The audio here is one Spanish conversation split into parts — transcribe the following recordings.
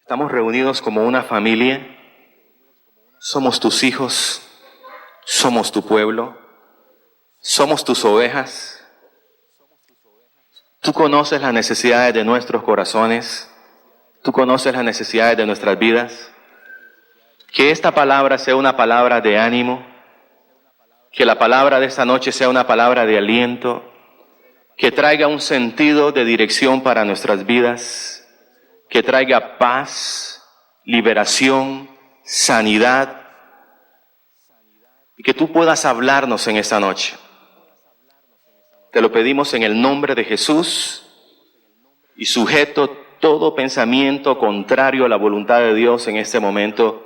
Estamos reunidos como una familia. Somos tus hijos, somos tu pueblo, somos tus ovejas. Tú conoces las necesidades de nuestros corazones. Tú conoces las necesidades de nuestras vidas. Que esta palabra sea una palabra de ánimo. Que la palabra de esta noche sea una palabra de aliento. Que traiga un sentido de dirección para nuestras vidas. Que traiga paz, liberación, sanidad. Y que tú puedas hablarnos en esta noche. Te lo pedimos en el nombre de Jesús y sujeto todo pensamiento contrario a la voluntad de Dios en este momento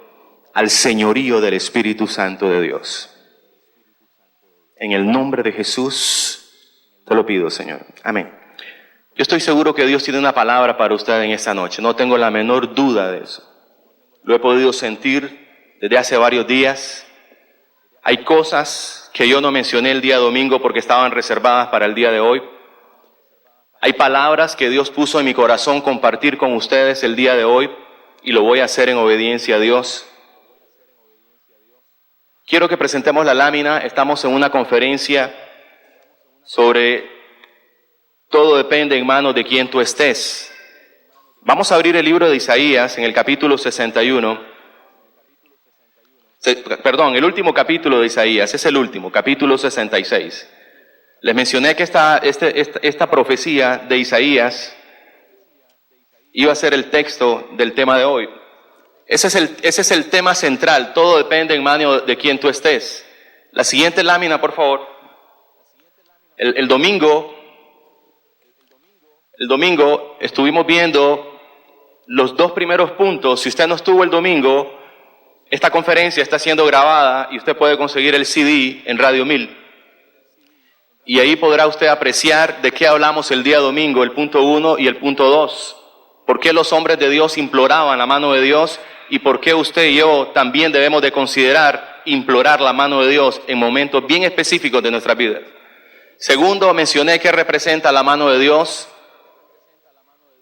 al señorío del Espíritu Santo de Dios. En el nombre de Jesús te lo pido, Señor. Amén. Yo estoy seguro que Dios tiene una palabra para usted en esta noche. No tengo la menor duda de eso. Lo he podido sentir desde hace varios días. Hay cosas que yo no mencioné el día domingo porque estaban reservadas para el día de hoy. Hay palabras que Dios puso en mi corazón compartir con ustedes el día de hoy y lo voy a hacer en obediencia a Dios. Quiero que presentemos la lámina. Estamos en una conferencia sobre todo depende en manos de quien tú estés. Vamos a abrir el libro de Isaías en el capítulo 61. El último capítulo de Isaías, es el último, capítulo 66. Les mencioné que esta profecía de Isaías iba a ser el texto del tema de hoy. Ese es el tema central, todo depende en manos de quien tú estés. La siguiente lámina, por favor. El domingo estuvimos viendo los dos primeros puntos. Si usted no estuvo el domingo, esta conferencia está siendo grabada y usted puede conseguir el CD en Radio 1000. Y ahí podrá usted apreciar de qué hablamos el día domingo, el punto 1 y el punto 2. Por qué los hombres de Dios imploraban la mano de Dios y por qué usted y yo también debemos de considerar implorar la mano de Dios en momentos bien específicos de nuestra vida. Segundo, mencioné qué representa la mano de Dios.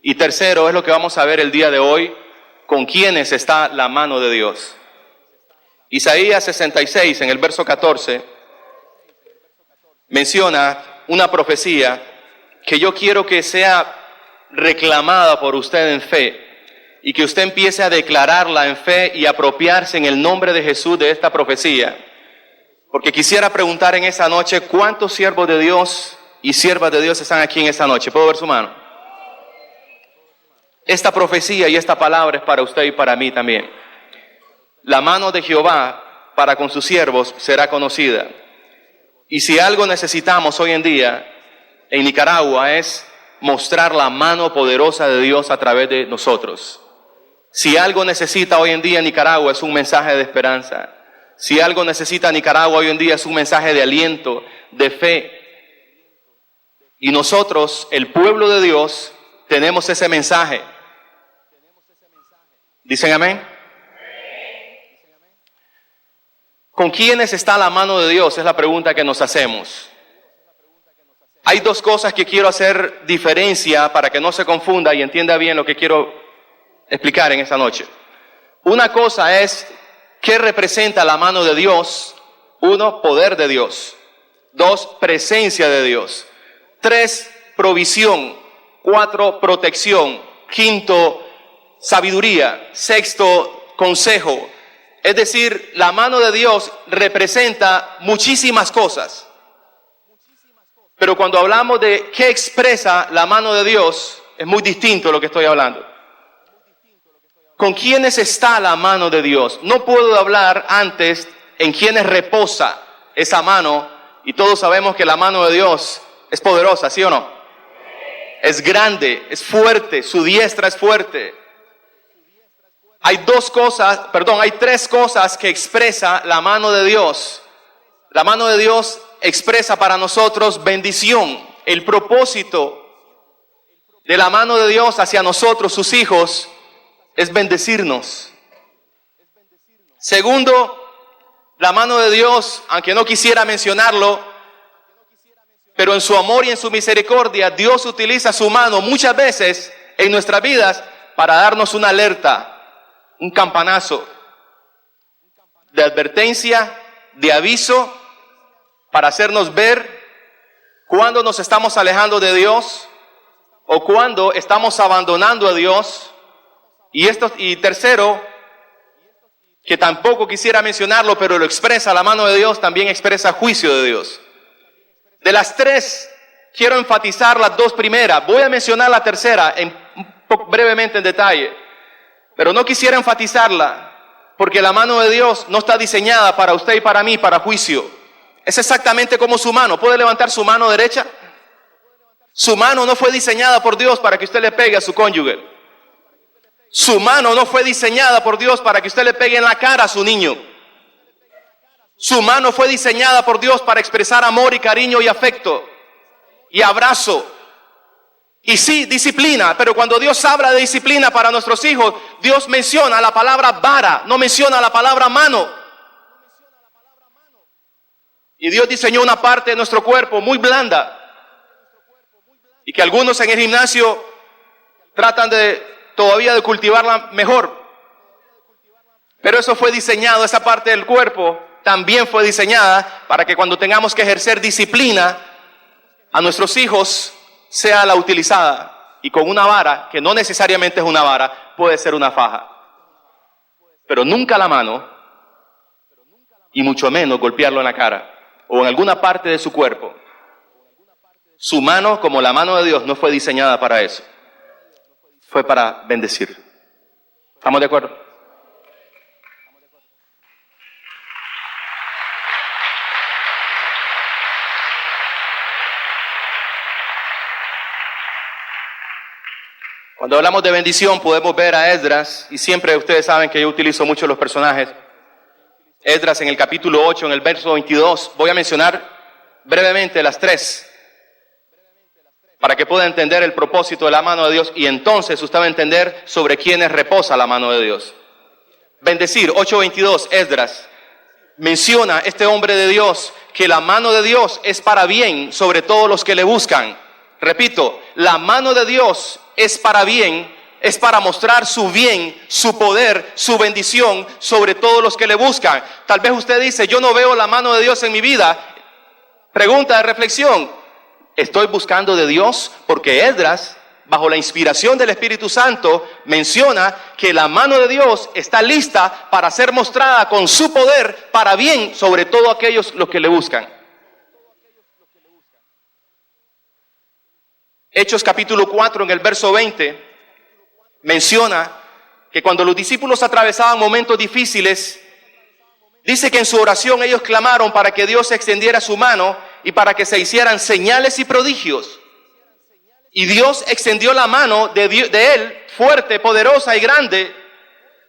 Y tercero, es lo que vamos a ver el día de hoy, con quiénes está la mano de Dios. Isaías 66, en el verso 14, menciona una profecía que yo quiero que sea reclamada por usted en fe y que usted empiece a declararla en fe y apropiarse en el nombre de Jesús de esta profecía. Porque quisiera preguntar en esta noche, ¿cuántos siervos de Dios y siervas de Dios están aquí en esta noche? ¿Puedo ver su mano? Esta profecía y esta palabra es para usted y para mí también. La mano de Jehová para con sus siervos será conocida. Y si algo necesitamos hoy en día en Nicaragua es mostrar la mano poderosa de Dios a través de nosotros. Si algo necesita hoy en día Nicaragua es un mensaje de esperanza. Si algo necesita Nicaragua hoy en día es un mensaje de aliento, de fe. Y nosotros, el pueblo de Dios, tenemos ese mensaje. ¿Dicen amén? ¿Con quiénes está la mano de Dios? Es la pregunta que nos hacemos. Hay dos cosas que quiero hacer diferencia para que no se confunda y entienda bien lo que quiero explicar en esta noche. Una cosa es qué representa la mano de Dios. 1, poder de Dios. 2, presencia de Dios. 3, provisión. 4, protección. 5, sabiduría. 6, consejo. Es decir, la mano de Dios representa muchísimas cosas. Pero cuando hablamos de qué expresa la mano de Dios, es muy distinto lo que estoy hablando. ¿Con quiénes está la mano de Dios? No puedo hablar antes en quiénes reposa esa mano. Y todos sabemos que la mano de Dios es poderosa, ¿sí o no? Es grande, es fuerte, su diestra es fuerte. Hay tres cosas que expresa la mano de Dios. La mano de Dios expresa para nosotros bendición. El propósito de la mano de Dios hacia nosotros, sus hijos, es bendecirnos. Segundo, la mano de Dios, aunque no quisiera mencionarlo, pero en su amor y en su misericordia, Dios utiliza su mano muchas veces en nuestras vidas para darnos una alerta, un campanazo de advertencia, de aviso, para hacernos ver cuando nos estamos alejando de Dios o cuando estamos abandonando a Dios. Y tercero, que tampoco quisiera mencionarlo, pero lo expresa la mano de Dios, también expresa juicio de Dios. De las tres, quiero enfatizar las dos primeras. Voy a mencionar la tercera brevemente en detalle, pero no quisiera enfatizarla porque la mano de Dios no está diseñada para usted y para mí, para juicio. Es exactamente como su mano. ¿Puede levantar su mano derecha? Su mano no fue diseñada por Dios para que usted le pegue a su cónyuge. Su mano no fue diseñada por Dios para que usted le pegue en la cara a su niño. Su mano fue diseñada por Dios para expresar amor y cariño y afecto y abrazo. Y sí, disciplina, pero cuando Dios habla de disciplina para nuestros hijos, Dios menciona la palabra vara, no menciona la palabra mano. Y Dios diseñó una parte de nuestro cuerpo muy blanda y que algunos en el gimnasio tratan todavía de cultivarla mejor. Pero eso fue diseñado, esa parte del cuerpo también fue diseñada para que cuando tengamos que ejercer disciplina a nuestros hijos sea la utilizada. Y con una vara, que no necesariamente es una vara, puede ser una faja. Pero nunca la mano, y mucho menos golpearlo en la cara o en alguna parte de su cuerpo. Su mano, como la mano de Dios, no fue diseñada para eso. Fue para bendecir. ¿Estamos de acuerdo? Cuando hablamos de bendición podemos ver a Esdras, y siempre ustedes saben que yo utilizo mucho los personajes. Esdras en el capítulo 8, en el verso 22, voy a mencionar brevemente las tres, para que pueda entender el propósito de la mano de Dios y entonces usted va a entender sobre quiénes reposa la mano de Dios. Bendecir, 8:22, Esdras menciona este hombre de Dios que la mano de Dios es para bien sobre todos los que le buscan. Repito, la mano de Dios es para bien, es para mostrar su bien, su poder, su bendición sobre todos los que le buscan. Tal vez usted dice, yo no veo la mano de Dios en mi vida. Pregunta de reflexión, ¿estoy buscando de Dios? Porque Esdras, bajo la inspiración del Espíritu Santo, menciona que la mano de Dios está lista para ser mostrada con su poder para bien sobre todos aquellos los que le buscan. Hechos capítulo 4 en el verso 20 menciona que cuando los discípulos atravesaban momentos difíciles, dice que en su oración ellos clamaron para que Dios extendiera su mano y para que se hicieran señales y prodigios. Y Dios extendió la mano de él, fuerte, poderosa y grande,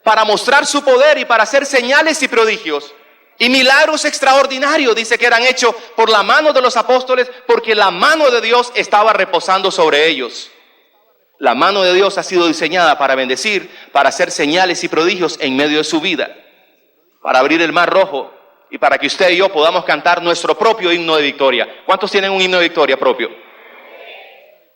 para mostrar su poder y para hacer señales y prodigios. Y milagros extraordinarios, dice que eran hechos por la mano de los apóstoles, porque la mano de Dios estaba reposando sobre ellos. La mano de Dios ha sido diseñada para bendecir, para hacer señales y prodigios en medio de su vida, para abrir el mar rojo y para que usted y yo podamos cantar nuestro propio himno de victoria. ¿Cuántos tienen un himno de victoria propio?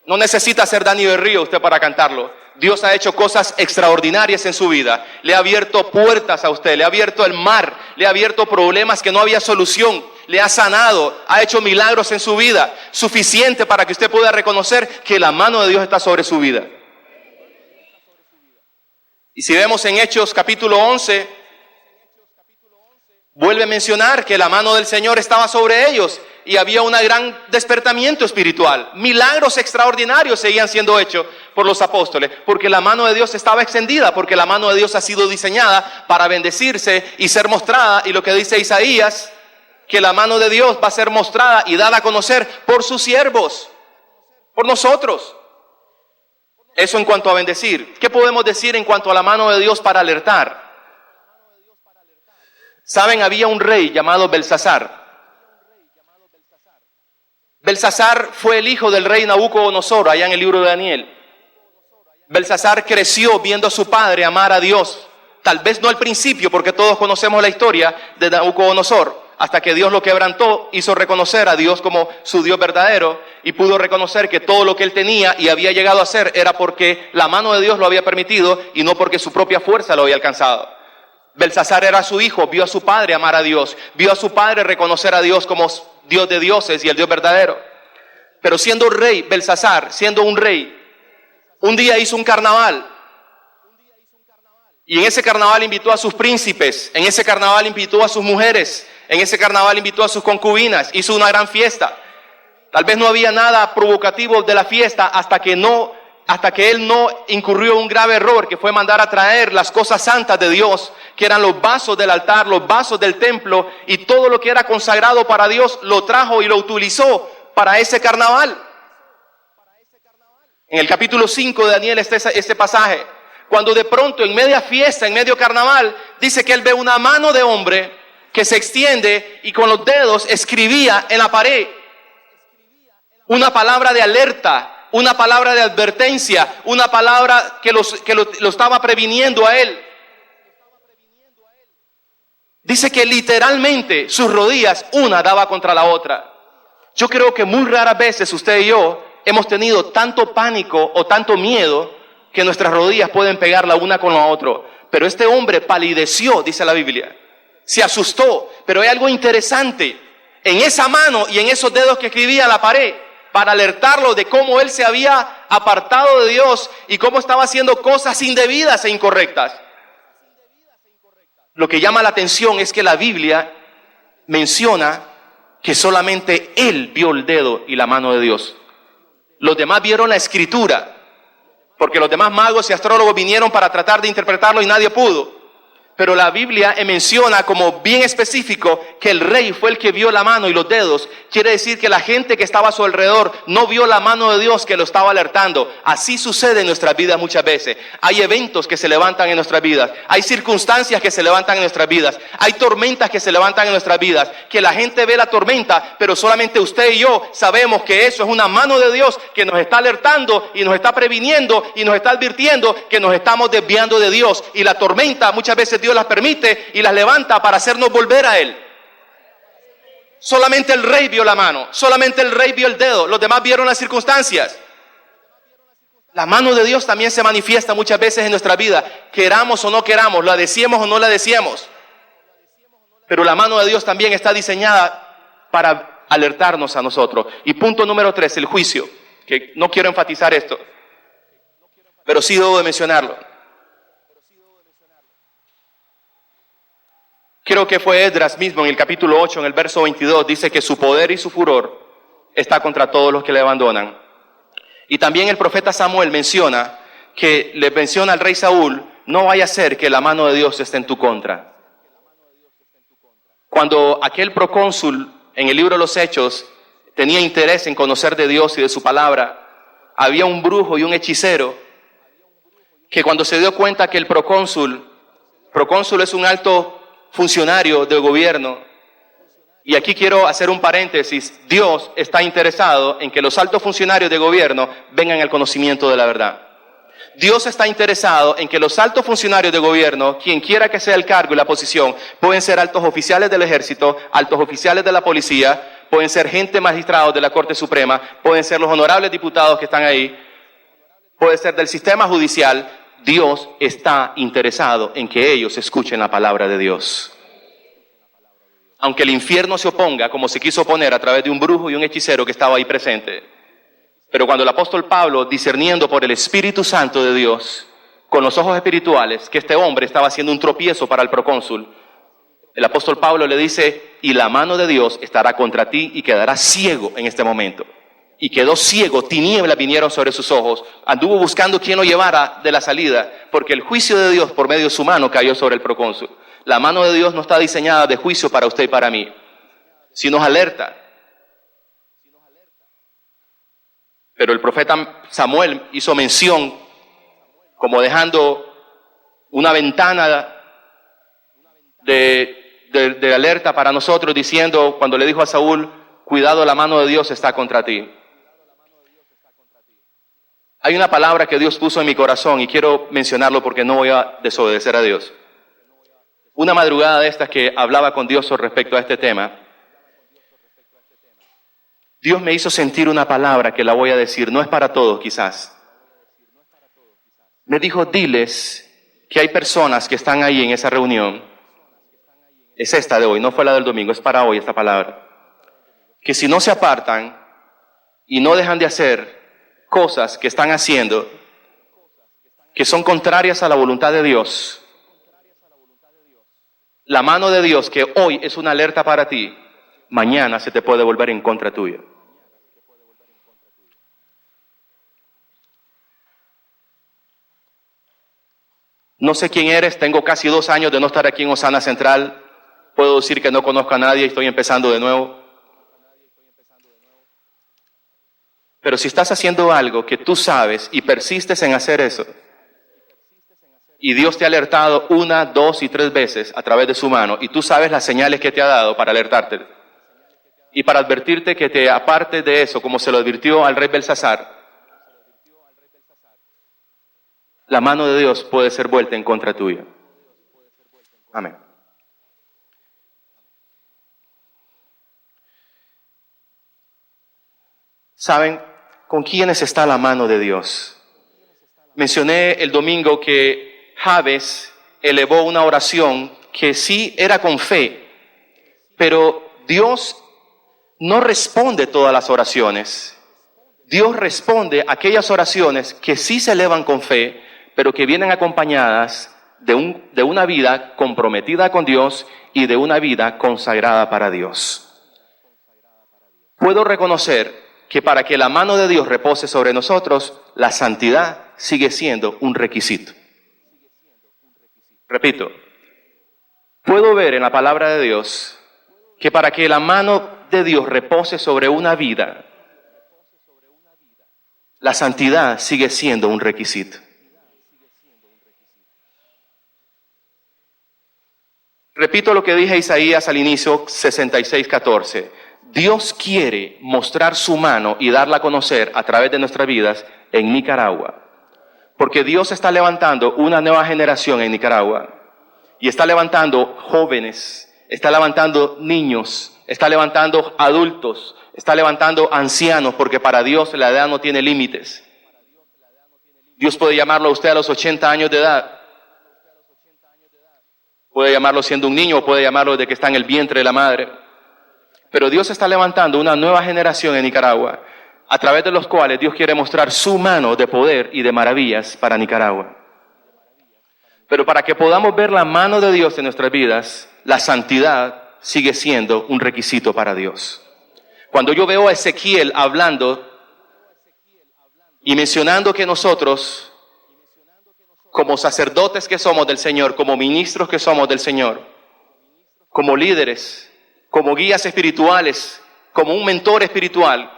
No necesita ser Dani del Río usted para cantarlo. Dios ha hecho cosas extraordinarias en su vida. Le ha abierto puertas a usted, le ha abierto el mar, le ha abierto problemas que no había solución, le ha sanado, ha hecho milagros en su vida, suficiente para que usted pueda reconocer que la mano de Dios está sobre su vida. Y si vemos en Hechos capítulo 11, vuelve a mencionar que la mano del Señor estaba sobre ellos y había un gran despertamiento espiritual. Milagros extraordinarios seguían siendo hechos por los apóstoles, porque la mano de Dios estaba extendida, porque la mano de Dios ha sido diseñada para bendecirse y ser mostrada. Y lo que dice Isaías, que la mano de Dios va a ser mostrada y dada a conocer por sus siervos, por nosotros. Eso en cuanto a bendecir. ¿Qué podemos decir en cuanto a la mano de Dios para alertar? Saben, había un rey llamado Belsasar. Belsasar fue el hijo del rey Nabucodonosor, allá en el libro de Daniel. Belsasar creció viendo a su padre amar a Dios. Tal vez no al principio, porque todos conocemos la historia de Nabucodonosor. hasta que Dios lo quebrantó, hizo reconocer a Dios como su Dios verdadero y pudo reconocer que todo lo que él tenía y había llegado a ser era porque la mano de Dios lo había permitido y no porque su propia fuerza lo había alcanzado. Belsasar era su hijo, vio a su padre amar a Dios, vio a su padre reconocer a Dios como Dios de dioses y el Dios verdadero. Pero siendo rey, Belsasar, siendo un rey, un día hizo un carnaval. Y en ese carnaval invitó a sus príncipes, en ese carnaval invitó a sus mujeres, en ese carnaval invitó a sus concubinas, hizo una gran fiesta. Tal vez no había nada provocativo de la fiesta hasta que él no incurrió en un grave error, que fue mandar a traer las cosas santas de Dios, que eran los vasos del altar, los vasos del templo, y todo lo que era consagrado para Dios lo trajo y lo utilizó para ese carnaval. En el capítulo 5 de Daniel está este pasaje, cuando de pronto en media fiesta, en medio carnaval, dice que él ve una mano de hombre que se extiende y con los dedos escribía en la pared una palabra de alerta, una palabra de advertencia, una palabra que lo estaba previniendo a él. Dice que literalmente sus rodillas una daba contra la otra. Yo creo que muy raras veces usted y yo hemos tenido tanto pánico o tanto miedo que nuestras rodillas pueden pegar la una con la otra. Pero este hombre palideció, dice la Biblia. Se asustó, pero hay algo interesante en esa mano y en esos dedos que escribía en la pared para alertarlo de cómo él se había apartado de Dios y cómo estaba haciendo cosas indebidas e incorrectas. Lo que llama la atención es que la Biblia menciona que solamente él vio el dedo y la mano de Dios. Los demás vieron la escritura, porque los demás magos y astrólogos vinieron para tratar de interpretarlo y nadie pudo. Pero la Biblia menciona como bien específico que el rey fue el que vio la mano y los dedos. Quiere decir que la gente que estaba a su alrededor no vio la mano de Dios que lo estaba alertando. Así sucede en nuestras vidas muchas veces. Hay eventos que se levantan en nuestras vidas. Hay circunstancias que se levantan en nuestras vidas. Hay tormentas que se levantan en nuestras vidas. Que la gente ve la tormenta, pero solamente usted y yo sabemos que eso es una mano de Dios que nos está alertando y nos está previniendo y nos está advirtiendo que nos estamos desviando de Dios. Y la tormenta muchas veces Dios las permite y las levanta para hacernos volver a Él. Solamente el rey vio la mano, solamente el rey vio el dedo, los demás vieron las circunstancias. La mano de Dios también se manifiesta muchas veces en nuestra vida, queramos o no queramos, la deseemos o no la deseemos. Pero la mano de Dios también está diseñada para alertarnos a nosotros. Y punto número 3, el juicio, que no quiero enfatizar esto, pero sí debo de mencionarlo. Creo que fue Esdras mismo en el capítulo 8, en el verso 22, dice que su poder y su furor está contra todos los que le abandonan. Y también el profeta Samuel menciona que le menciona al rey Saúl, no vaya a ser que la mano de Dios esté en tu contra. Cuando aquel procónsul en el libro de los Hechos tenía interés en conocer de Dios y de su palabra, había un brujo y un hechicero que cuando se dio cuenta que el procónsul es un alto funcionario del gobierno, y aquí quiero hacer un paréntesis, Dios está interesado en que los altos funcionarios de gobierno vengan al conocimiento de la verdad. Dios está interesado en que los altos funcionarios de gobierno, quien quiera que sea el cargo y la posición, pueden ser altos oficiales del ejército, altos oficiales de la policía, pueden ser gente magistrados de la Corte Suprema, pueden ser los honorables diputados que están ahí, puede ser del sistema judicial. Dios está interesado en que ellos escuchen la palabra de Dios. Aunque el infierno se oponga, como se quiso oponer a través de un brujo y un hechicero que estaba ahí presente. Pero cuando el apóstol Pablo, discerniendo por el Espíritu Santo de Dios, con los ojos espirituales, que este hombre estaba haciendo un tropiezo para el procónsul, el apóstol Pablo le dice, y la mano de Dios estará contra ti y quedarás ciego en este momento. Y quedó ciego, tinieblas vinieron sobre sus ojos, anduvo buscando quién lo llevara de la salida, porque el juicio de Dios por medio de su mano cayó sobre el procónsul. La mano de Dios no está diseñada de juicio para usted y para mí, sino nos alerta. Pero el profeta Samuel hizo mención, como dejando una ventana de alerta para nosotros, diciendo, cuando le dijo a Saúl, cuidado, la mano de Dios está contra ti. Hay una palabra que Dios puso en mi corazón y quiero mencionarlo porque no voy a desobedecer a Dios. Una madrugada de estas que hablaba con Dios respecto a este tema, Dios me hizo sentir una palabra que la voy a decir, no es para todos quizás. Me dijo, diles que hay personas que están ahí en esa reunión, es esta de hoy, no fue la del domingo, es para hoy esta palabra, que si no se apartan y no dejan de hacer cosas que están haciendo, que son contrarias a la voluntad de Dios, la mano de Dios, que hoy es una alerta para ti, mañana se te puede volver en contra tuya. No sé quién eres, tengo casi 2 años de no estar aquí en Osana Central. Puedo decir que no conozco a nadie y estoy empezando de nuevo. Pero si estás haciendo algo que tú sabes y persistes en hacer eso, y Dios te ha alertado 1, 2 y 3 veces a través de su mano, y tú sabes las señales que te ha dado para alertarte, y para advertirte que te apartes de eso, como se lo advirtió al rey Belsasar, la mano de Dios puede ser vuelta en contra tuya. Amén. ¿Saben con quiénes está la mano de Dios? Mencioné el domingo que Jabes elevó una oración que sí era con fe, pero Dios no responde todas las oraciones. Dios responde aquellas oraciones que sí se elevan con fe, pero que vienen acompañadas de una vida comprometida con Dios y de una vida consagrada para Dios. Puedo reconocer que para que la mano de Dios repose sobre nosotros, la santidad sigue siendo un requisito. Repito, puedo ver en la palabra de Dios que para que la mano de Dios repose sobre una vida, la santidad sigue siendo un requisito. Repito lo que dije a Isaías al inicio, 66:14. Dios quiere mostrar su mano y darla a conocer a través de nuestras vidas en Nicaragua. Porque Dios está levantando una nueva generación en Nicaragua. Y está levantando jóvenes, está levantando niños, está levantando adultos, está levantando ancianos, porque para Dios la edad no tiene límites. Dios puede llamarlo a usted a los 80 años de edad. Puede llamarlo siendo un niño, o puede llamarlo desde que está en el vientre de la madre. Pero Dios está levantando una nueva generación en Nicaragua, a través de los cuales Dios quiere mostrar su mano de poder y de maravillas para Nicaragua. Pero para que podamos ver la mano de Dios en nuestras vidas, la santidad sigue siendo un requisito para Dios. Cuando yo veo a Ezequiel hablando y mencionando que nosotros, como sacerdotes que somos del Señor, como ministros que somos del Señor, como líderes, como guías espirituales, como un mentor espiritual,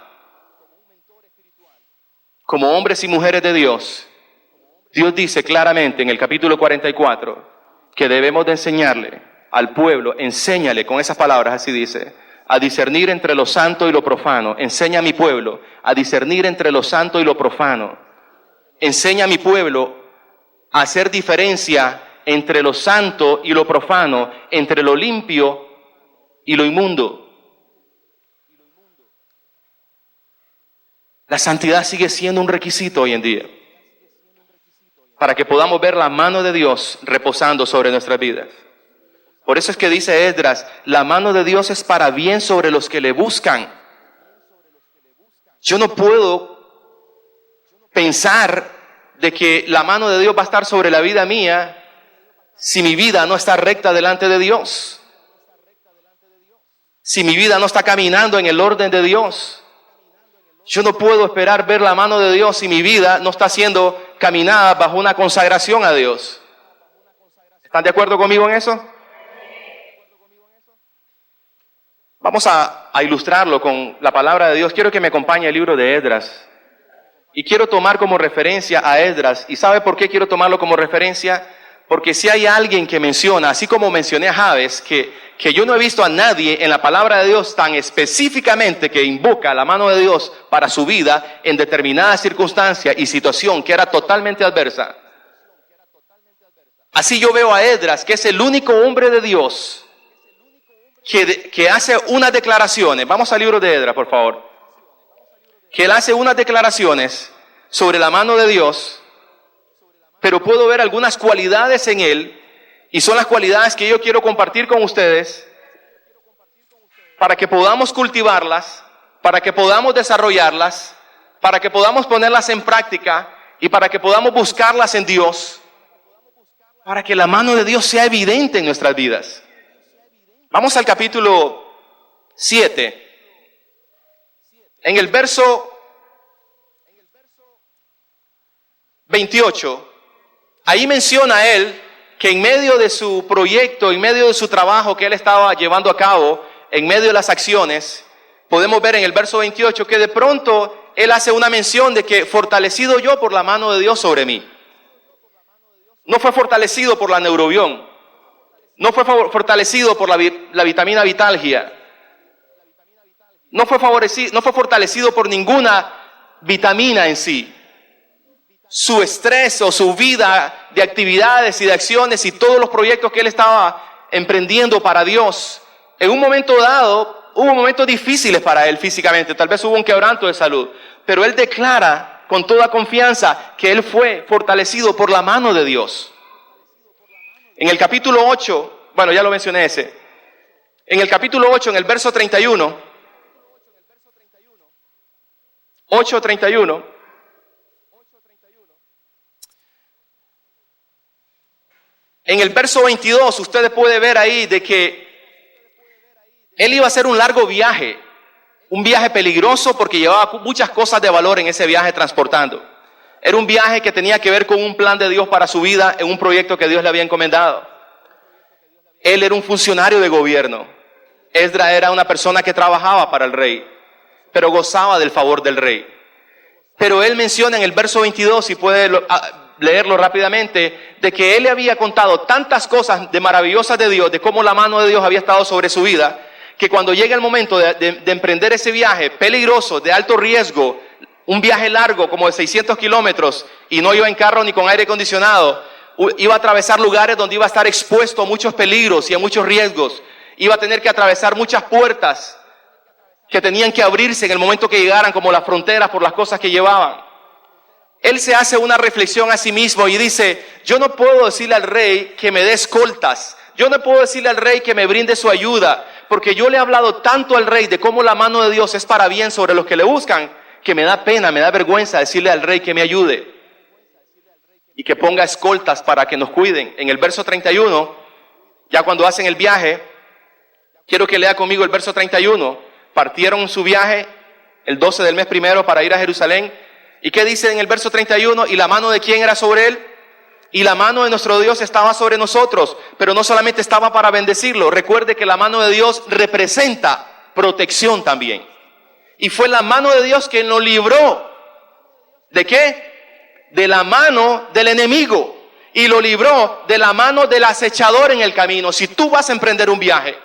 como hombres y mujeres de Dios, Dios dice claramente en el capítulo 44 que debemos de enseñarle al pueblo, enséñale, con esas palabras así dice, a discernir entre lo santo y lo profano. Enseña a mi pueblo a discernir entre lo santo y lo profano. Enseña a mi pueblo a hacer diferencia entre lo santo y lo profano, entre lo limpio y lo inmundo. La santidad sigue siendo un requisito hoy en día para que podamos ver la mano de Dios reposando sobre nuestras vidas. Por eso es que dice Esdras, la mano de Dios es para bien sobre los que le buscan. Yo no puedo pensar de que la mano de Dios va a estar sobre la vida mía si mi vida no está recta delante de Dios. Si mi vida no está caminando en el orden de Dios. Yo no puedo esperar ver la mano de Dios si mi vida no está siendo caminada bajo una consagración a Dios. ¿Están de acuerdo conmigo en eso? Vamos a ilustrarlo con la palabra de Dios. Quiero que me acompañe el libro de Esdras. Y quiero tomar como referencia a Esdras. ¿Y sabe por qué quiero tomarlo como referencia? Porque si hay alguien que menciona, así como mencioné a Jabes, que yo no he visto a nadie en la palabra de Dios tan específicamente que invoca la mano de Dios para su vida en determinada circunstancia y situación que era totalmente adversa. Así yo veo a Esdras, que es el único hombre de Dios que hace unas declaraciones. Vamos al libro de Esdras, por favor. Que él hace unas declaraciones sobre la mano de Dios, pero puedo ver algunas cualidades en él, y son las cualidades que yo quiero compartir con ustedes para que podamos cultivarlas, para que podamos desarrollarlas, para que podamos ponerlas en práctica y para que podamos buscarlas en Dios, para que la mano de Dios sea evidente en nuestras vidas. Vamos al capítulo 7. En el verso 28, ahí menciona él que en medio de su proyecto, en medio de su trabajo que él estaba llevando a cabo, en medio de las acciones, podemos ver en el verso 28 que de pronto él hace una mención de que fortalecido yo por la mano de Dios sobre mí. No fue fortalecido por la neurobión, no fue fortalecido por la vitamina Vitalgia, no fue fortalecido por ninguna vitamina en sí. Su estrés o su vida de actividades y de acciones y todos los proyectos que él estaba emprendiendo para Dios, en un momento dado, hubo momentos difíciles para él físicamente, tal vez hubo un quebranto de salud, pero él declara con toda confianza que él fue fortalecido por la mano de Dios. En el capítulo 8, bueno, ya lo mencioné ese, en el capítulo 8, en el verso 31, 8:31, en el verso 22, ustedes pueden ver ahí de que él iba a hacer un largo viaje, un viaje peligroso porque llevaba muchas cosas de valor en ese viaje transportando. Era un viaje que tenía que ver con un plan de Dios para su vida en un proyecto que Dios le había encomendado. Él era un funcionario de gobierno. Esdras era una persona que trabajaba para el rey, pero gozaba del favor del rey. Pero él menciona en el verso 22, si puede leerlo rápidamente, de que él le había contado tantas cosas de maravillosas de Dios, de cómo la mano de Dios había estado sobre su vida, que cuando llega el momento de emprender ese viaje peligroso, de alto riesgo, un viaje largo como de 600 kilómetros, y no iba en carro ni con aire acondicionado, iba a atravesar lugares donde iba a estar expuesto a muchos peligros y a muchos riesgos, iba a tener que atravesar muchas puertas que tenían que abrirse en el momento que llegaran, como las fronteras por las cosas que llevaban. Él se hace una reflexión a sí mismo y dice, yo no puedo decirle al rey que me dé escoltas, yo no puedo decirle al rey que me brinde su ayuda, porque yo le he hablado tanto al rey de cómo la mano de Dios es para bien sobre los que le buscan, que me da pena, me da vergüenza decirle al rey que me ayude y que ponga escoltas para que nos cuiden. En el verso 31, ya cuando hacen el viaje, quiero que lea conmigo el verso 31, partieron su viaje el 12 del mes primero para ir a Jerusalén. ¿Y qué dice en el verso 31? ¿Y la mano de quién era sobre él? Y la mano de nuestro Dios estaba sobre nosotros, pero no solamente estaba para bendecirlo. Recuerde que la mano de Dios representa protección también. Y fue la mano de Dios que nos libró. ¿De qué? De la mano del enemigo. Y lo libró de la mano del acechador en el camino. Si tú vas a emprender un viaje,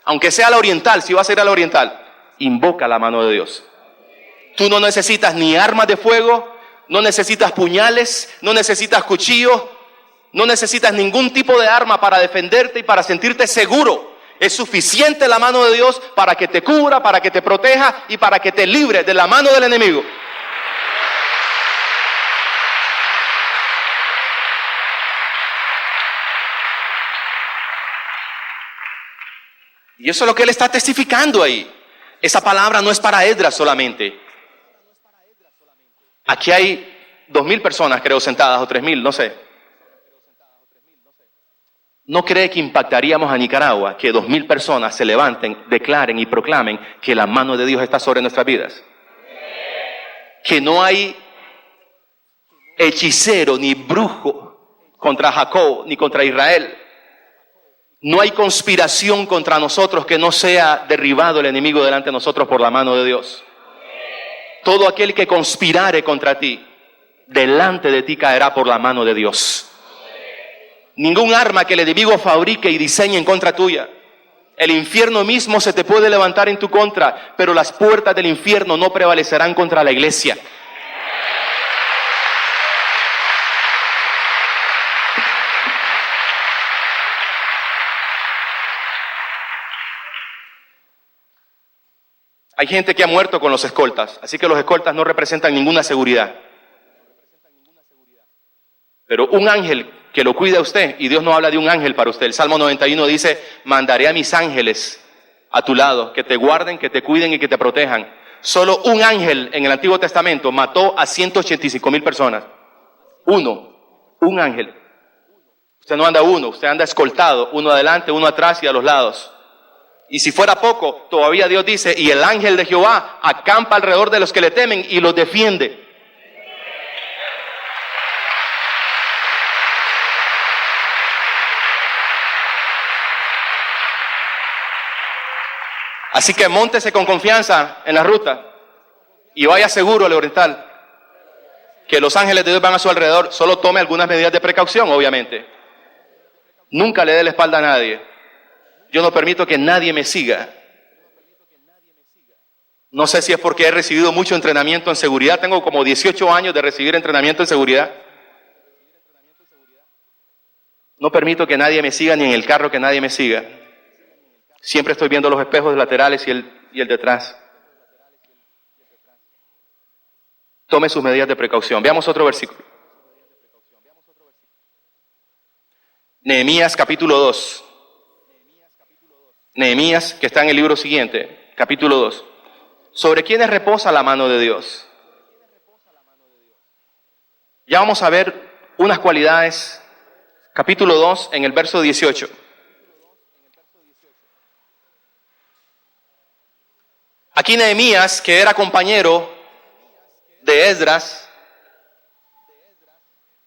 aunque sea a la oriental, si vas a ir a la oriental, invoca la mano de Dios. Tú no necesitas ni armas de fuego, no necesitas puñales, no necesitas cuchillos, no necesitas ningún tipo de arma para defenderte y para sentirte seguro. Es suficiente la mano de Dios para que te cubra, para que te proteja y para que te libre de la mano del enemigo. Y eso es lo que él está testificando ahí. Esa palabra no es para Esdras solamente. Aquí hay 2,000 personas, creo, sentadas, o 3,000, no sé. ¿No cree que impactaríamos a Nicaragua que 2,000 personas se levanten, declaren y proclamen que la mano de Dios está sobre nuestras vidas? Que no hay hechicero ni brujo contra Jacob ni contra Israel. No hay conspiración contra nosotros que no sea derribado el enemigo delante de nosotros por la mano de Dios. Todo aquel que conspirare contra ti, delante de ti caerá por la mano de Dios. Ningún arma que el enemigo fabrique y diseñe en contra tuya. El infierno mismo se te puede levantar en tu contra, pero las puertas del infierno no prevalecerán contra la iglesia. Hay gente que ha muerto con los escoltas, así que los escoltas no representan ninguna seguridad. Pero un ángel que lo cuida a usted, y Dios no habla de un ángel para usted. El Salmo 91 dice, mandaré a mis ángeles a tu lado, que te guarden, que te cuiden y que te protejan. Solo un ángel en el Antiguo Testamento mató a 185,000 personas. Un ángel. Usted no anda uno, usted anda escoltado, uno adelante, uno atrás y a los lados. Y si fuera poco, todavía Dios dice, y el ángel de Jehová acampa alrededor de los que le temen y los defiende. Así que móntese con confianza en la ruta y vaya seguro al Oriental, que los ángeles de Dios van a su alrededor. Solo tome algunas medidas de precaución, obviamente. Nunca le dé la espalda a nadie. Yo no permito que nadie me siga. No sé si es porque he recibido mucho entrenamiento en seguridad. Tengo como 18 años de recibir entrenamiento en seguridad. No permito que nadie me siga, ni en el carro que nadie me siga. Siempre estoy viendo los espejos laterales y el detrás. Tome sus medidas de precaución. Veamos otro versículo. Nehemías capítulo 2. Nehemías, que está en el libro siguiente, capítulo 2. ¿Sobre quiénes reposa la mano de Dios? Ya vamos a ver unas cualidades. Capítulo 2, en el verso 18. Aquí Nehemías, que era compañero de Esdras,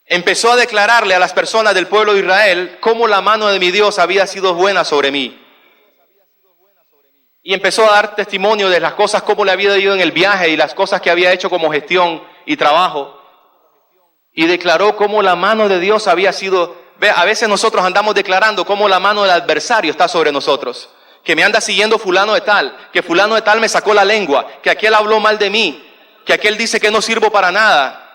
empezó a declararle a las personas del pueblo de Israel cómo la mano de mi Dios había sido buena sobre mí. Y empezó a dar testimonio de las cosas, cómo le había ido en el viaje y las cosas que había hecho como gestión y trabajo. Y declaró cómo la mano de Dios había sido... A veces nosotros andamos declarando cómo la mano del adversario está sobre nosotros. Que me anda siguiendo fulano de tal, que fulano de tal me sacó la lengua, que aquel habló mal de mí, que aquel dice que no sirvo para nada.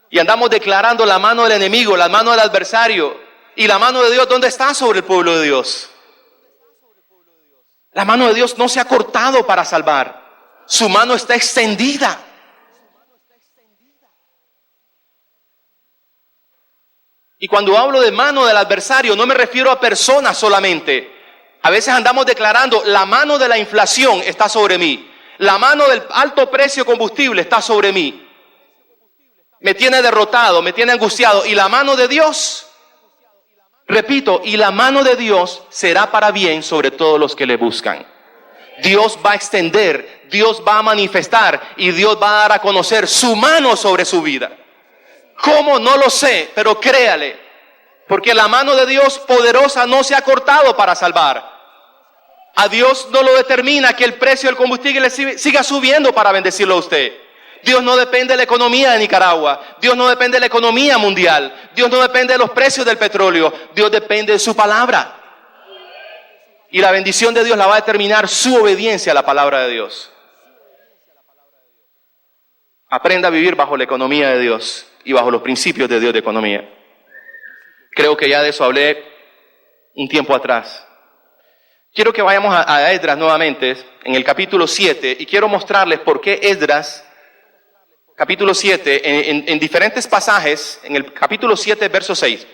Y andamos declarando la mano del enemigo, la mano del adversario. Y la mano de Dios, ¿dónde está sobre el pueblo de Dios? La mano de Dios no se ha cortado para salvar. Su mano está extendida. Y cuando hablo de mano del adversario, no me refiero a personas solamente. A veces andamos declarando, la mano de la inflación está sobre mí. La mano del alto precio de combustible está sobre mí. Me tiene derrotado, me tiene angustiado. Y la mano de Dios, repito, y la mano de Dios será para bien sobre todos los que le buscan. Dios va a extender, Dios va a manifestar y Dios va a dar a conocer su mano sobre su vida. ¿Cómo? No lo sé, pero créale. Porque la mano de Dios poderosa no se ha cortado para salvar. A Dios no lo determina que el precio del combustible siga subiendo para bendecirlo a usted. Dios no depende de la economía de Nicaragua. Dios no depende de la economía mundial. Dios no depende de los precios del petróleo. Dios depende de su palabra. Y la bendición de Dios la va a determinar su obediencia a la palabra de Dios. Aprenda a vivir bajo la economía de Dios y bajo los principios de Dios de economía. Creo que ya de eso hablé un tiempo atrás. Quiero que vayamos a Esdras nuevamente, en el capítulo 7, y quiero mostrarles por qué Esdras, capítulo 7, en diferentes pasajes, en el capítulo 7, verso 6.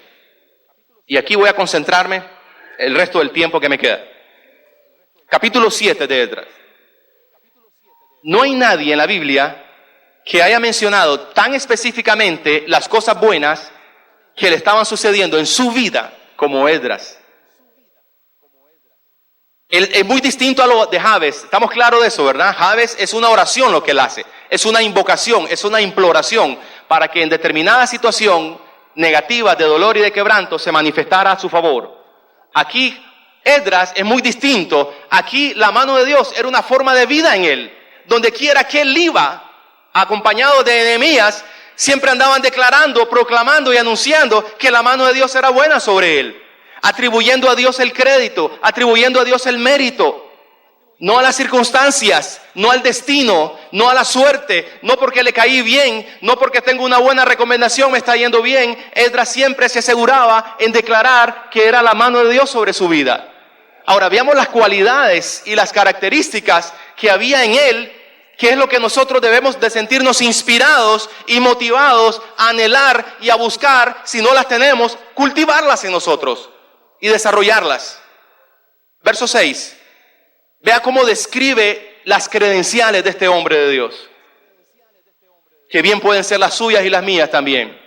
Y aquí voy a concentrarme el resto del tiempo que me queda. Capítulo 7 de Esdras. No hay nadie en la Biblia que haya mencionado tan específicamente las cosas buenas que le estaban sucediendo en su vida como Esdras. Él es muy distinto a lo de Jabes. Estamos claros de eso, ¿verdad? Jabes es una oración lo que él hace. Es una invocación, es una imploración para que en determinada situación negativa de dolor y de quebranto se manifestara a su favor. Aquí Esdras es muy distinto. Aquí la mano de Dios era una forma de vida en él. Donde quiera que él iba, acompañado de Nehemías, siempre andaban declarando, proclamando y anunciando que la mano de Dios era buena sobre él. Atribuyendo a Dios el crédito, atribuyendo a Dios el mérito, no a las circunstancias, no al destino, no a la suerte, no porque le caí bien, no porque tengo una buena recomendación me está yendo bien. Esdras siempre se aseguraba en declarar que era la mano de Dios sobre su vida. Ahora veamos las cualidades y las características que había en él, que es lo que nosotros debemos de sentirnos inspirados y motivados a anhelar y a buscar. Si no las tenemos, cultivarlas en nosotros y desarrollarlas. Verso 6. Vea cómo describe las credenciales de este hombre de Dios, que bien pueden ser las suyas y las mías también.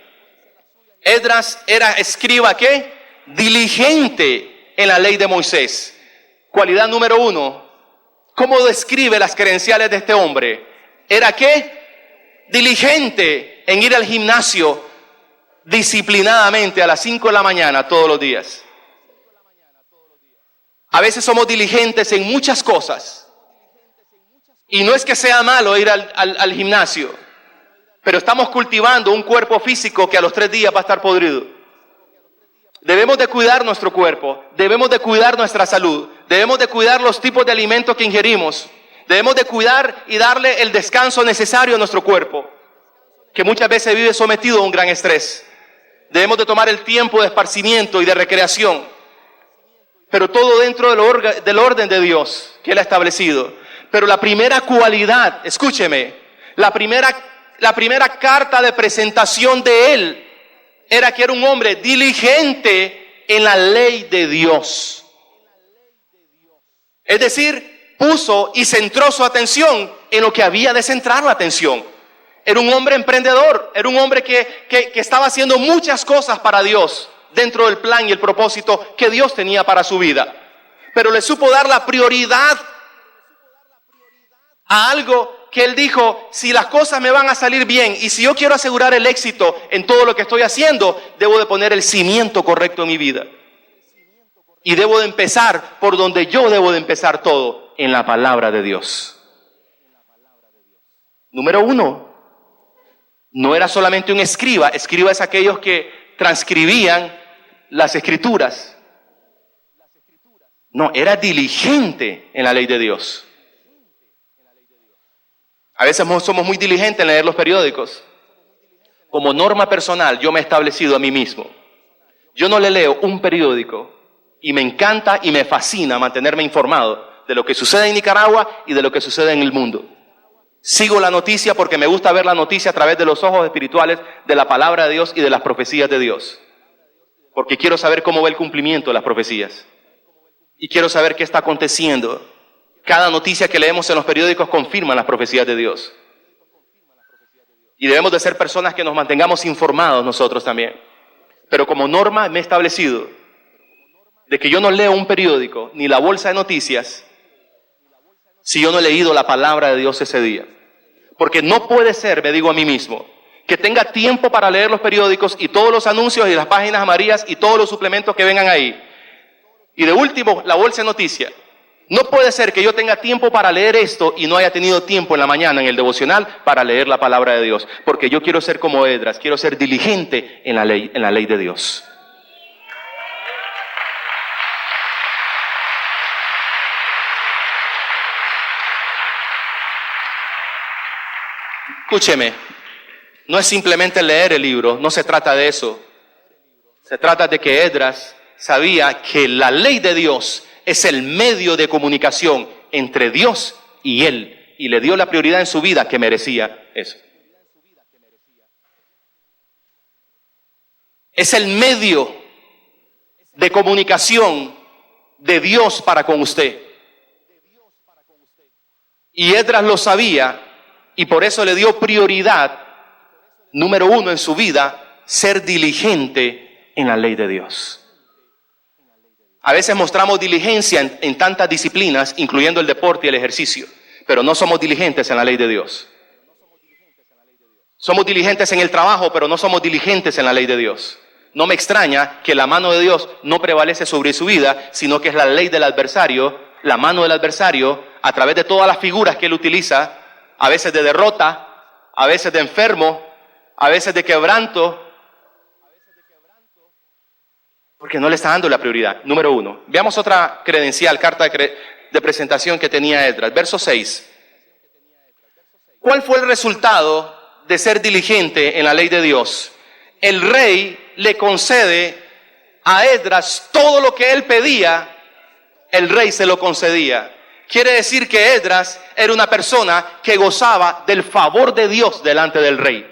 Esdras era escriba, ¿qué? Diligente en la ley de Moisés. Cualidad número 1. ¿Cómo describe las credenciales de este hombre? ¿Era qué? Diligente en ir al gimnasio disciplinadamente a las 5 de la mañana todos los días. A veces somos diligentes en muchas cosas. Y no es que sea malo ir al gimnasio, pero estamos cultivando un cuerpo físico que a los 3 días va a estar podrido. Debemos de cuidar nuestro cuerpo, debemos de cuidar nuestra salud, debemos de cuidar los tipos de alimentos que ingerimos, debemos de cuidar y darle el descanso necesario a nuestro cuerpo, que muchas veces vive sometido a un gran estrés. Debemos de tomar el tiempo de esparcimiento y de recreación, pero todo dentro del orden de Dios que Él ha establecido. Pero la primera cualidad, escúcheme, la primera carta de presentación de Él era que era un hombre diligente en la ley de Dios. Es decir, puso y centró su atención en lo que había de centrar la atención. Era un hombre emprendedor, era un hombre que estaba haciendo muchas cosas para Dios dentro del plan y el propósito que Dios tenía para su vida. Pero le supo dar la prioridad a algo que él dijo: si las cosas me van a salir bien y si yo quiero asegurar el éxito en todo lo que estoy haciendo, debo de poner el cimiento correcto en mi vida. Y debo de empezar por donde yo debo de empezar todo, en la palabra de Dios. Número 1, no era solamente un escriba. Escriba es aquellos que transcribían las escrituras. No, era diligente en la ley de Dios. A veces somos muy diligentes en leer los periódicos. Como norma personal, yo me he establecido a mí mismo: yo no le leo un periódico, y me encanta y me fascina mantenerme informado de lo que sucede en Nicaragua y de lo que sucede en el mundo. Sigo la noticia porque me gusta ver la noticia a través de los ojos espirituales de la palabra de Dios y de las profecías de Dios. Porque quiero saber cómo va el cumplimiento de las profecías. Y quiero saber qué está aconteciendo. Cada noticia que leemos en los periódicos confirma las profecías de Dios. Y debemos de ser personas que nos mantengamos informados nosotros también. Pero como norma me he establecido de que yo no leo un periódico ni la bolsa de noticias si yo no he leído la palabra de Dios ese día. Porque no puede ser, me digo a mí mismo, que tenga tiempo para leer los periódicos y todos los anuncios y las páginas amarillas y todos los suplementos que vengan ahí. Y de último, la bolsa de noticias. No puede ser que yo tenga tiempo para leer esto y no haya tenido tiempo en la mañana en el devocional para leer la palabra de Dios. Porque yo quiero ser como Esdras, quiero ser diligente en la ley de Dios. Escúcheme, no es simplemente leer el libro, no se trata de eso. Se trata de que Esdras sabía que la ley de Dios es el medio de comunicación entre Dios y él, y le dio la prioridad en su vida que merecía eso. Es el medio de comunicación de Dios para con usted. Y Esdras lo sabía, y por eso le dio prioridad, número 1 en su vida, ser diligente en la ley de Dios. A veces mostramos diligencia en tantas disciplinas, incluyendo el deporte y el ejercicio, pero no somos diligentes en la ley de Dios. Somos diligentes en el trabajo, pero no somos diligentes en la ley de Dios. No me extraña que la mano de Dios no prevalece sobre su vida, sino que es la ley del adversario, la mano del adversario, a través de todas las figuras que él utiliza, a veces de derrota, a veces de enfermo, a veces de quebranto, porque no le está dando la prioridad. Número 1. Veamos otra credencial, carta de presentación que tenía Esdras. Verso 6. ¿Cuál fue el resultado de ser diligente en la ley de Dios? El rey le concede a Esdras todo lo que él pedía, el rey se lo concedía. Quiere decir que Esdras era una persona que gozaba del favor de Dios delante del rey.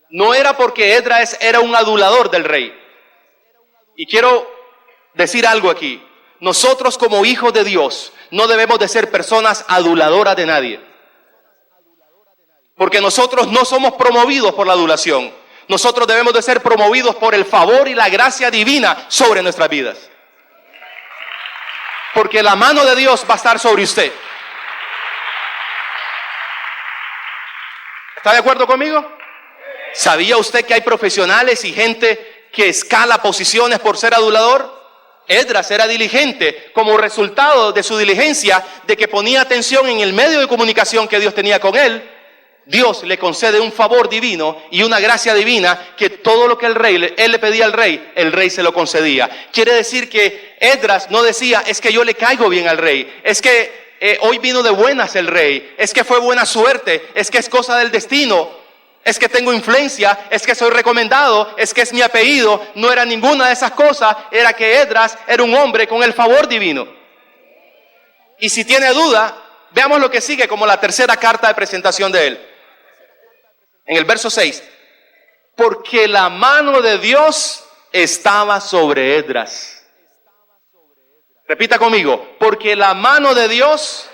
No era porque Esdras era un adulador del rey. Y quiero decir algo aquí. Nosotros como hijos de Dios no debemos de ser personas aduladoras de nadie. Porque nosotros no somos promovidos por la adulación. Nosotros debemos de ser promovidos por el favor y la gracia divina sobre nuestras vidas. Porque la mano de Dios va a estar sobre usted. ¿Está de acuerdo conmigo? ¿Sabía usted que hay profesionales y gente que escala posiciones por ser adulador? Esdras era diligente como resultado de su diligencia, de que ponía atención en el medio de comunicación que Dios tenía con él. Dios le concede un favor divino y una gracia divina, que todo lo que él le pedía al rey, el rey se lo concedía. Quiere decir que Esdras no decía, es que yo le caigo bien al rey, es que hoy vino de buenas el rey, es que fue buena suerte, es que es cosa del destino, es que tengo influencia, es que soy recomendado, es que es mi apellido. No era ninguna de esas cosas, era que Esdras era un hombre con el favor divino. Y si tiene duda, veamos lo que sigue como la tercera carta de presentación de él. En el verso 6, porque la mano de Dios estaba sobre Esdras. Repita conmigo, porque la mano de Dios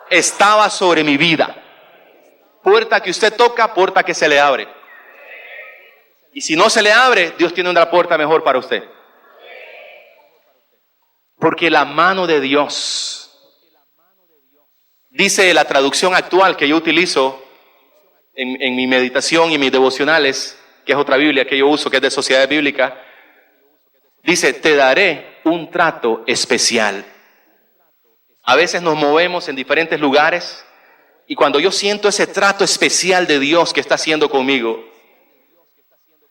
estaba sobre mi vida. Puerta que usted toca, puerta que se le abre. Y si no se le abre, Dios tiene una puerta mejor para usted. Porque la mano de Dios, dice la traducción actual que yo utilizo en mi meditación y en mis devocionales, que es otra Biblia que yo uso, que es de Sociedad Bíblica, dice, te daré un trato especial. A veces nos movemos en diferentes lugares y cuando yo siento ese trato especial de Dios que está haciendo conmigo,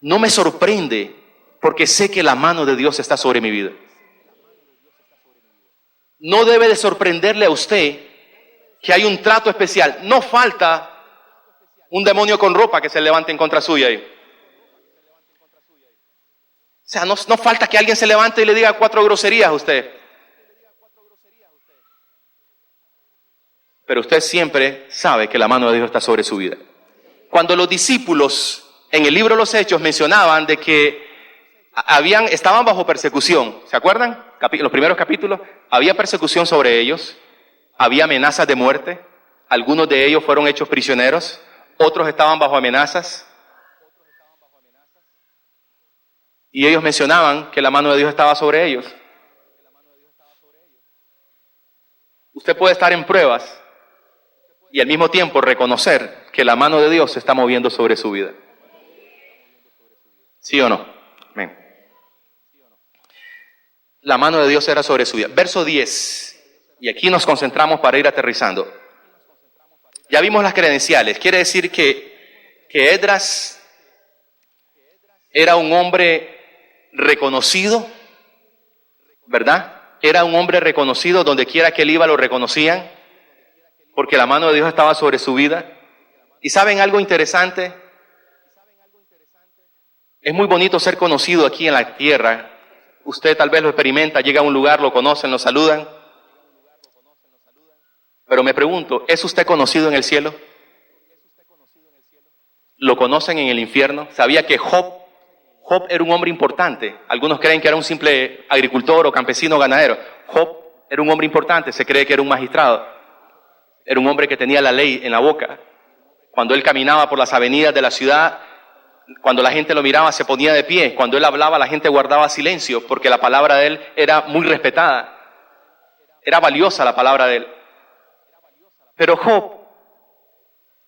no me sorprende, porque sé que la mano de Dios está sobre mi vida. No debe de sorprenderle a usted que hay un trato especial. No falta un demonio con ropa que se levante en contra suya ahí. O sea, no falta que alguien se levante y le diga 4 groserías a usted. Pero usted siempre sabe que la mano de Dios está sobre su vida. Cuando los discípulos en el libro de los Hechos mencionaban de que estaban bajo persecución, ¿se acuerdan? Los primeros capítulos, había persecución sobre ellos, había amenazas de muerte, algunos de ellos fueron hechos prisioneros, otros estaban bajo amenazas. Y ellos mencionaban que la mano de Dios estaba sobre ellos. Usted puede estar en pruebas y al mismo tiempo reconocer que la mano de Dios se está moviendo sobre su vida. ¿Sí o no? Amén. La mano de Dios era sobre su vida. Verso 10. Y aquí nos concentramos para ir aterrizando. Ya vimos las credenciales. Quiere decir que Esdras era un hombre reconocido, ¿verdad? Era un hombre reconocido, donde quiera que él iba lo reconocían, porque la mano de Dios estaba sobre su vida. ¿Y saben algo interesante? Es muy bonito ser conocido aquí en la tierra. Usted tal vez lo experimenta, llega a un lugar, lo conocen, lo saludan. Pero me pregunto, ¿es usted conocido en el cielo? ¿Lo conocen en el infierno? ¿Sabía que Job era un hombre importante? Algunos creen que era un simple agricultor o campesino ganadero. Job era un hombre importante, se cree que era un magistrado. Era un hombre que tenía la ley en la boca. Cuando él caminaba por las avenidas de la ciudad, cuando la gente lo miraba se ponía de pie. Cuando él hablaba la gente guardaba silencio, porque la palabra de él era muy respetada. Era valiosa la palabra de él. Pero Job,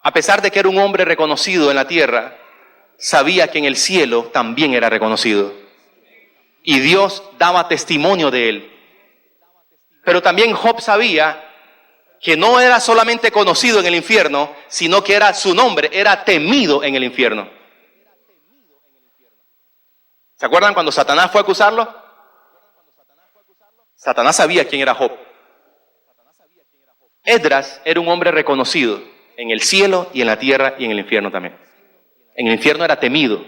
a pesar de que era un hombre reconocido en la tierra, sabía que en el cielo también era reconocido. Y Dios daba testimonio de él. Pero también Job sabía que no era solamente conocido en el infierno, sino que era su nombre, era temido en el infierno. ¿Se acuerdan cuando Satanás fue a acusarlo? Satanás sabía quién era Job. Esdras era un hombre reconocido en el cielo y en la tierra y en el infierno también. En el infierno era temido.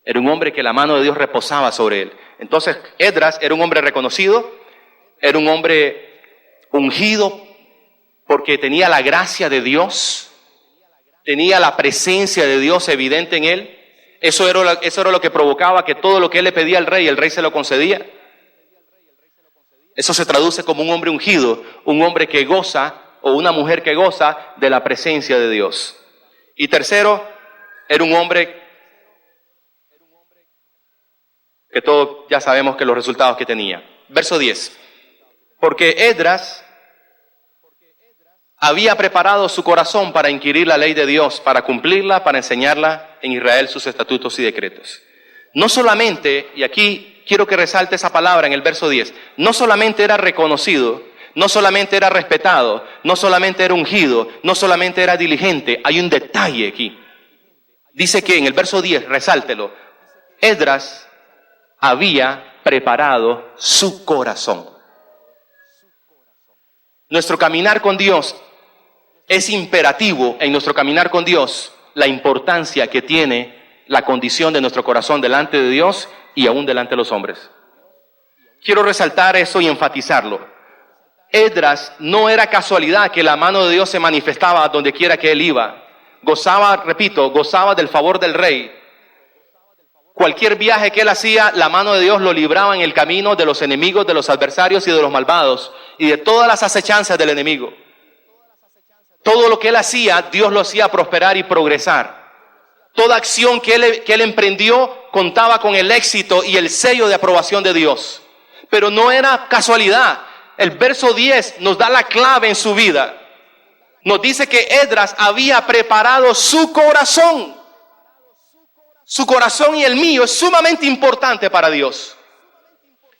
Era un hombre que la mano de Dios reposaba sobre él. Entonces, Esdras era un hombre reconocido, era un hombre ungido porque tenía la gracia de Dios, tenía la presencia de Dios evidente en él. Eso era lo que provocaba que todo lo que él le pedía al rey, el rey se lo concedía. Eso se traduce como un hombre ungido, un hombre que goza o una mujer que goza de la presencia de Dios. Y tercero, era un hombre que todos ya sabemos que los resultados que tenía. Verso 10. Porque Esdras había preparado su corazón para inquirir la ley de Dios, para cumplirla, para enseñarla en Israel sus estatutos y decretos. No solamente, y aquí quiero que resalte esa palabra en el verso 10, no solamente era reconocido, no solamente era respetado, no solamente era ungido, no solamente era diligente, hay un detalle aquí. Dice que en el verso 10, resáltelo, Esdras había preparado su corazón. Nuestro caminar con Dios es imperativo en nuestro caminar con Dios la importancia que tiene la condición de nuestro corazón delante de Dios y aún delante de los hombres. Quiero resaltar eso y enfatizarlo. Esdras no era casualidad que la mano de Dios se manifestaba donde quiera que él iba. Gozaba del favor del rey. Cualquier viaje que él hacía, la mano de Dios lo libraba en el camino de los enemigos, de los adversarios y de los malvados y de todas las acechanzas del enemigo. Todo lo que él hacía, Dios lo hacía prosperar y progresar. Toda acción que él emprendió contaba con el éxito y el sello de aprobación de Dios. Pero no era casualidad. El verso 10 nos da la clave en su vida. Nos dice que Esdras había preparado su corazón. Su corazón y el mío es sumamente importante para Dios.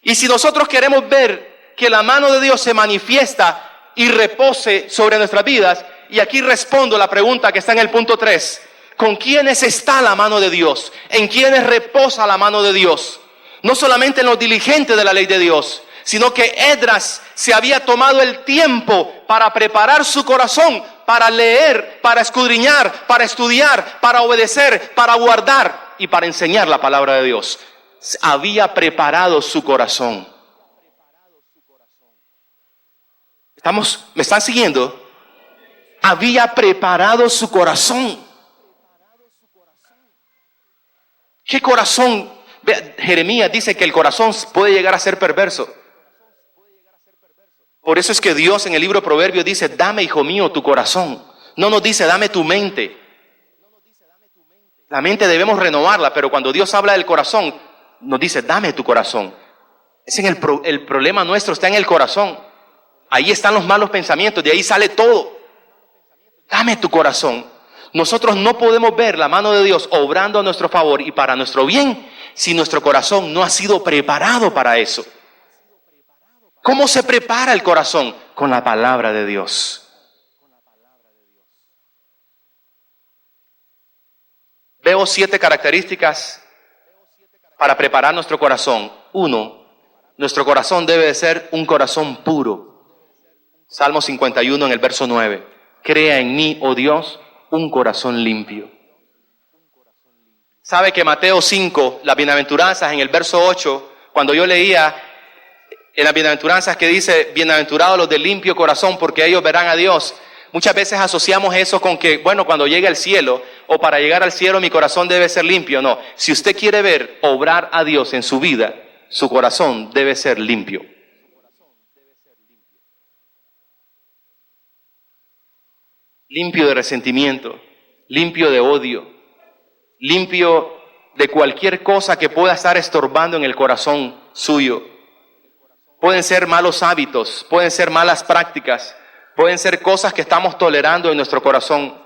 Y si nosotros queremos ver que la mano de Dios se manifiesta y repose sobre nuestras vidas, y aquí respondo la pregunta que está en el punto 3. ¿Con quiénes está la mano de Dios? ¿En quiénes reposa la mano de Dios? No solamente en los diligentes de la ley de Dios, sino que Esdras se había tomado el tiempo para preparar su corazón, para leer, para escudriñar, para estudiar, para obedecer, para guardar y para enseñar la palabra de Dios. Había preparado su corazón. ¿Me están siguiendo? Había preparado su corazón. ¿Qué corazón? Jeremías dice que el corazón puede llegar a ser perverso. Por eso es que Dios en el libro de Proverbios dice, dame, hijo mío, tu corazón. No nos dice, dame tu mente. La mente debemos renovarla, pero cuando Dios habla del corazón, nos dice, dame tu corazón. El problema nuestro está en el corazón. Ahí están los malos pensamientos, de ahí sale todo. Dame tu corazón. Nosotros no podemos ver la mano de Dios obrando a nuestro favor y para nuestro bien si nuestro corazón no ha sido preparado para eso. ¿Cómo se prepara el corazón? Con la palabra de Dios. Veo 7 características para preparar nuestro corazón. 1, nuestro corazón debe de ser un corazón puro. Salmo 51 en el verso 9. Crea en mí, oh Dios, un corazón limpio. ¿Sabe que Mateo 5, las bienaventuranzas en el verso 8, cuando yo leía en las bienaventuranzas que dice, bienaventurados los de limpio corazón porque ellos verán a Dios? Muchas veces asociamos eso con que, bueno, cuando llegue al cielo o para llegar al cielo mi corazón debe ser limpio. No, si usted quiere ver obrar a Dios en su vida, su corazón debe ser limpio. Limpio de resentimiento, limpio de odio, limpio de cualquier cosa que pueda estar estorbando en el corazón suyo. Pueden ser malos hábitos, pueden ser malas prácticas, pueden ser cosas que estamos tolerando en nuestro corazón,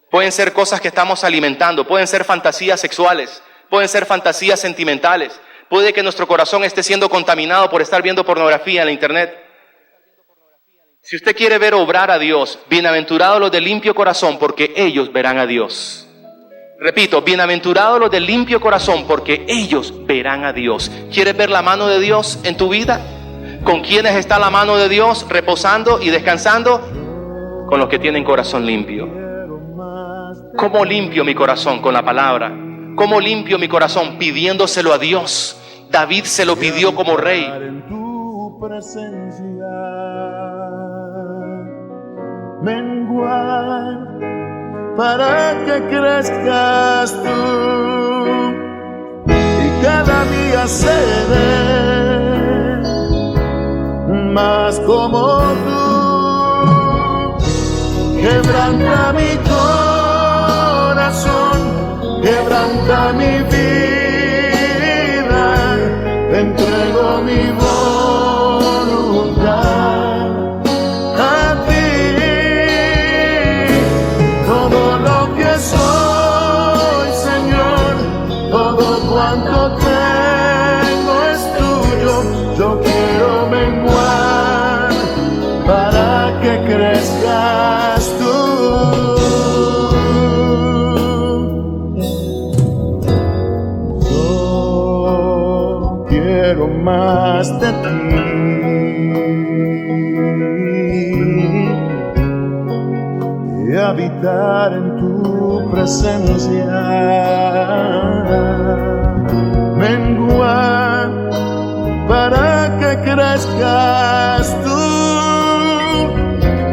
pueden ser cosas que estamos alimentando, pueden ser fantasías sexuales, pueden ser fantasías sentimentales, puede que nuestro corazón esté siendo contaminado por estar viendo pornografía en la internet. Si usted quiere ver obrar a Dios, bienaventurados los de limpio corazón, porque ellos verán a Dios. Repito, bienaventurados los de limpio corazón, porque ellos verán a Dios. ¿Quieres ver la mano de Dios en tu vida? ¿Con quiénes está la mano de Dios reposando y descansando? Con los que tienen corazón limpio. ¿Cómo limpio mi corazón? Con la palabra. ¿Cómo limpio mi corazón? Pidiéndoselo a Dios. David se lo pidió como rey. menguar para que crezcas tú y cada día seré más como tú. Quebranta mi corazón, quebranta mi vida, te entrego mi voluntad a ti. Todo lo que soy, Señor, todo cuanto tengo es tuyo. Yo quiero menguar para que crezcas tú. Yo quiero más de ti y habitar en tu presencia. Menguar para que crezcas tú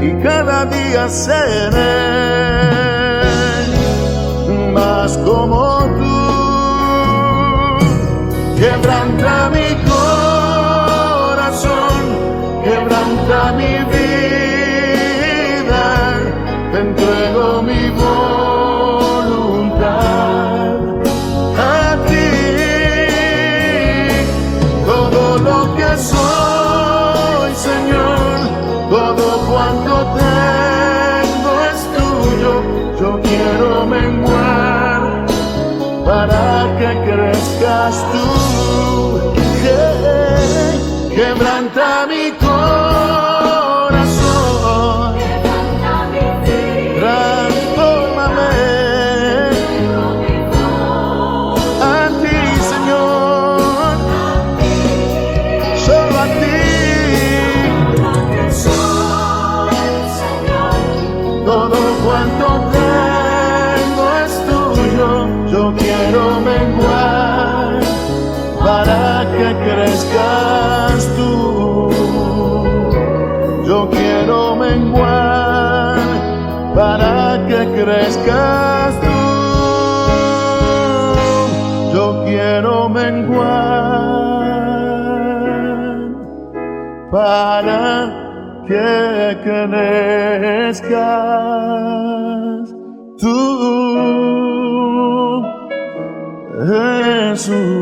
y cada día seré más como tú. Quebranta mi corazón, quebranta mi vida, te entrego mi voluntad a ti. Todo lo que soy, Señor, todo cuanto tengo es tuyo. Yo quiero menguar para que crezcas tú. Quebranta mi corazón, transfórmame a ti, Señor, solo a ti. Todo cuanto tengo es tuyo. Yo quiero menguar para que crezcas tú. Yo quiero menguar para que crezcas tú. Yo quiero menguar para que crezcas tú, Jesús.